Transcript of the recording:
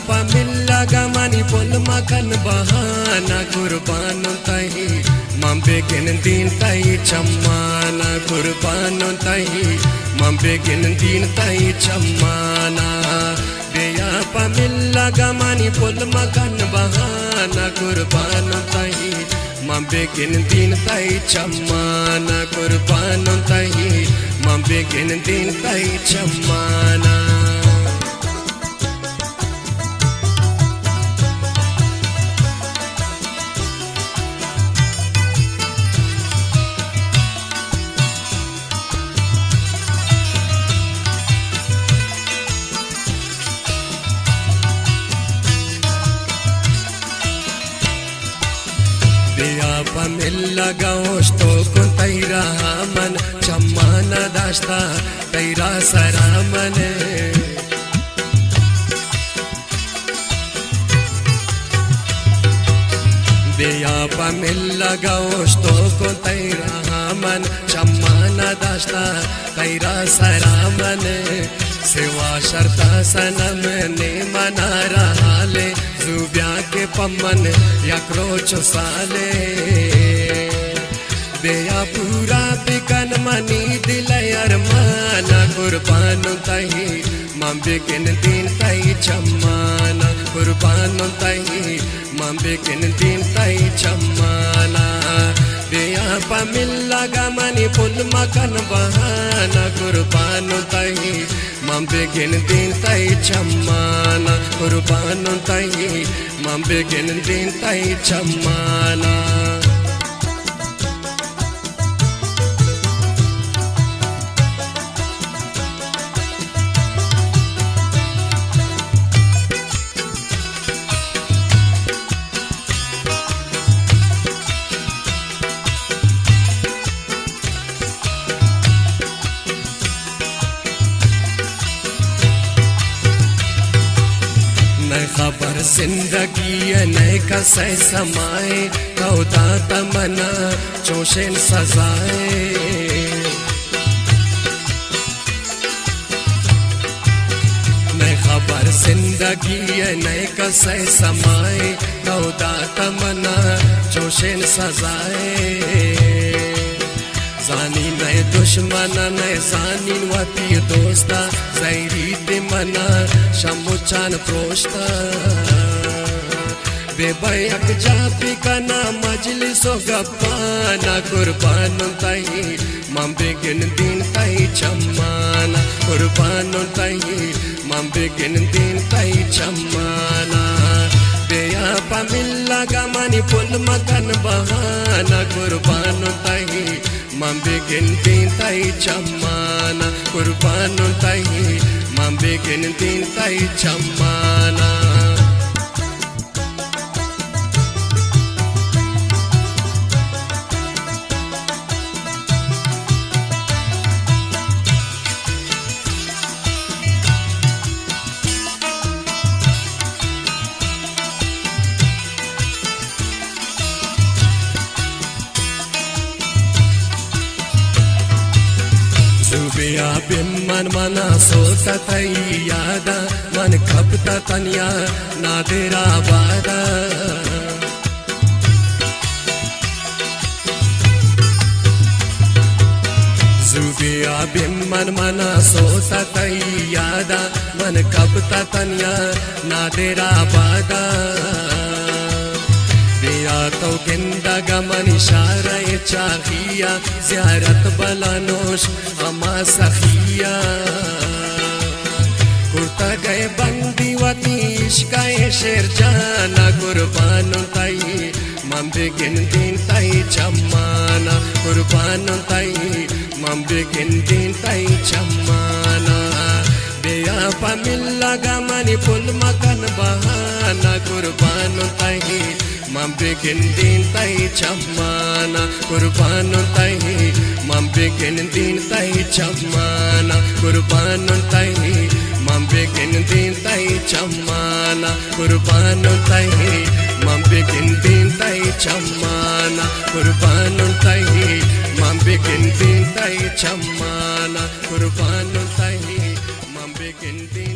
pamilla gamani pol makan bahana kurban tahi mambegin din tai chamana kurban tahi mambegin din tai chamana beya pamilla gamani pol makan bahana kurban tahi mambegin din tai chamana kurban tahi mambegin din tai chamana Beya pamilla gaosto kun taira man chamana dasta taira saramane Beya pamilla gaosto kun taira man chamana dasta taira saramane सेवा शर्ता सनम ने मना रहा ले जुब्या के पमन या crotch साले बेया पूरा बिकन मनी दिल अरमाना कुर्बान तही मम्बिकिन दिन तही चम्माना कुर्बान तही मम्बिकिन दिन तही चम्माना बेया पमिल्ला गमनी पुल मकन बहाना कुर्बान तही mambegin din tai chamana kurban tahi mambegin din tai chamana खबर जिंदगी नए कसे समाए कौदा तमना चोशेन सजाए नए खबर जिंदगी नए कसे समाए कौदा तमना चोशेन सजाए जानी नए दुश्मन नए जानी वती दोस्ता जैरी ते मना शमुचान प्रोष्टा बेबयक जापी कना मजलिसो गप्पाना कुर्बान तही मम्बिगिन दिन तही चम्माना कुर्बान तही मम्बिगिन दिन तही चम्माना बेया पमिल्ला गमनी पुल मकन बहाना कुर्बान तही mambegin din tai chamana kurban tahi mambegin din tai chamana Zubiya bimman mana sota tai yada man kapta tanya nadira bada Zubiya bimman mana sota tai yada man kapta tanya nadira bada तो गिंदा गमन इशारा चाहिया ज़ियारत बलानोश हमा सखिया कुर्ता गए बंदी वतीश गए शेर जाना कुर्बान ताई मम्बिगिन दिन ताई चम्माना कुर्बान ताई मम्बिगिन दिन ताई चम्माना बेया पमिल्ला गमनी पुल मकन बहाना कुर्बान ताई mambegin din tai chamana kurban tahi mambegin din tai chamana kurban tahi mambegin din tai chamana kurban tahi mambegin din tai chamana kurban tahi mambegin din tai chamana kurban tahi mambegin din